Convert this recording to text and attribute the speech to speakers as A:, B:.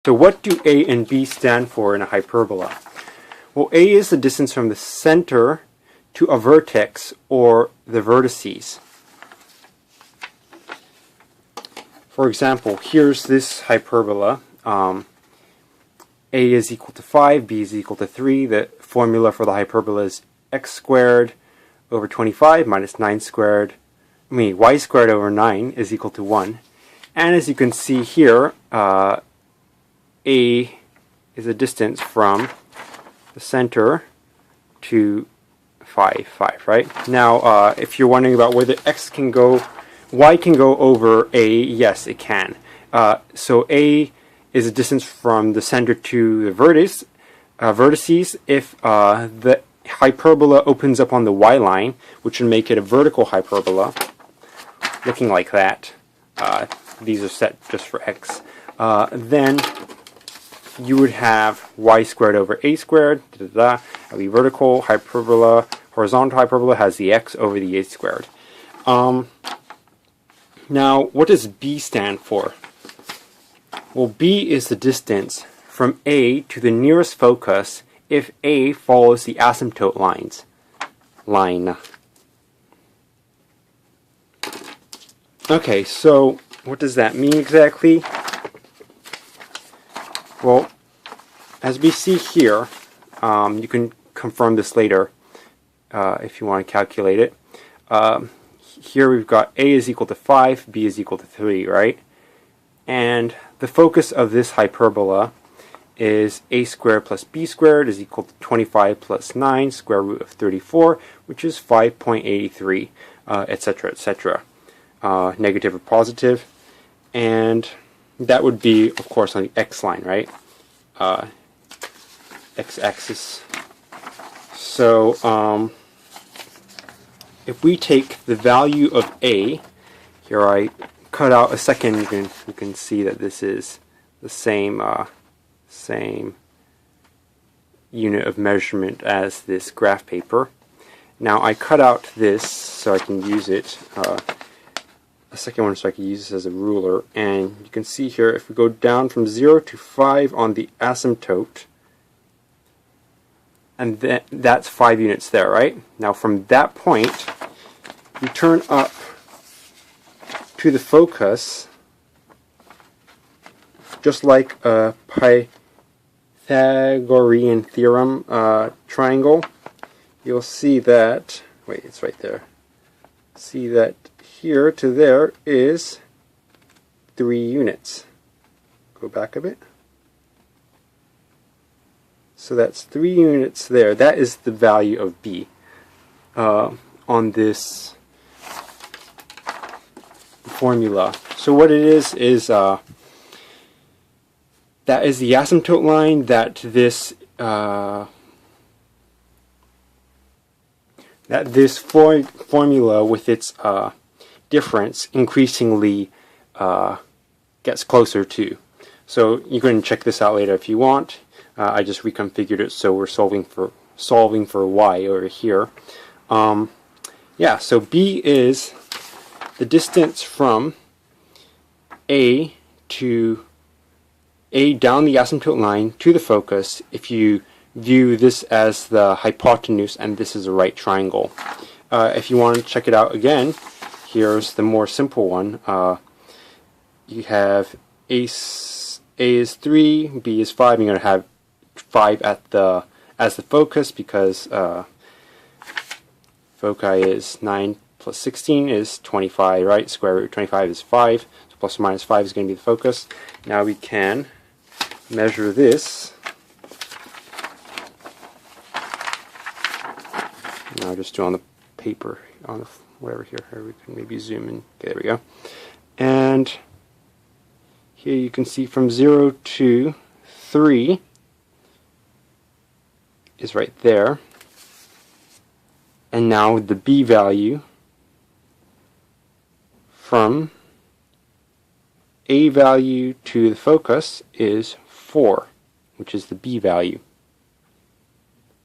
A: So what do A and B stand for in a hyperbola? Well, A is the distance from the center to a vertex or the vertices. For example, here's this hyperbola. A is equal to 5, B is equal to 3. The formula for the hyperbola is x squared over 25 minus 9 squared, y squared over 9 is equal to 1. And as you can see here, A is a distance from the center to 5, right? Now, if you're wondering about whether y can go over A, yes, it can. So A is a distance from the center to the vertices if the hyperbola opens up on the y-line, which would make it a vertical hyperbola, looking like that. These are set just for x. Then you would have y squared over a squared. That would be vertical hyperbola. Horizontal hyperbola has the x over the a squared. Now, what does B stand for? Well, B is the distance from A to the nearest focus if A follows the asymptote line. Okay, so what does that mean exactly? Well, as we see here, you can confirm this later if you want to calculate it. Here we've got A is equal to 5, B is equal to 3, right? And the focus of this hyperbola is a squared plus b squared is equal to 25 plus 9 square root of 34, which is 5.83, etc., etc. Negative or positive. And that would be, of course, on the x-line, right? X-axis. So, if we take the value of A, here I cut out a second, you can see that this is the same unit of measurement as this graph paper. Now I cut out this so I can use it, a second one so I can use this as a ruler, and you can see here if we go down from 0 to 5 on the asymptote, and that's 5 units there, right? Now from that point, you turn up to the focus, just like a Pythagorean theorem triangle. You'll see that, wait, it's right there. See that here to there is 3 units. Go back a bit. So that's 3 units there. That is the value of B on this formula. So what it is that is the asymptote line that this formula with its difference increasingly gets closer to. So you can check this out later if you want. I just reconfigured it so we're solving for y over here. Yeah, so B is the distance from A down the asymptote line to the focus if you view this as the hypotenuse and this is a right triangle. If you want to check it out again, here's the more simple one. You have A is 3, B is 5. You're going to have 5 as the focus because foci is 9 plus 16 is 25, right? Square root of 25 is 5. So plus or minus 5 is going to be the focus. Now we can measure this. Now just do on the paper, on the whatever here. We can maybe zoom in. Okay, there we go. And here you can see from 0 to 3 is right there. And now the B value from A value to the focus is 4, which is the B value.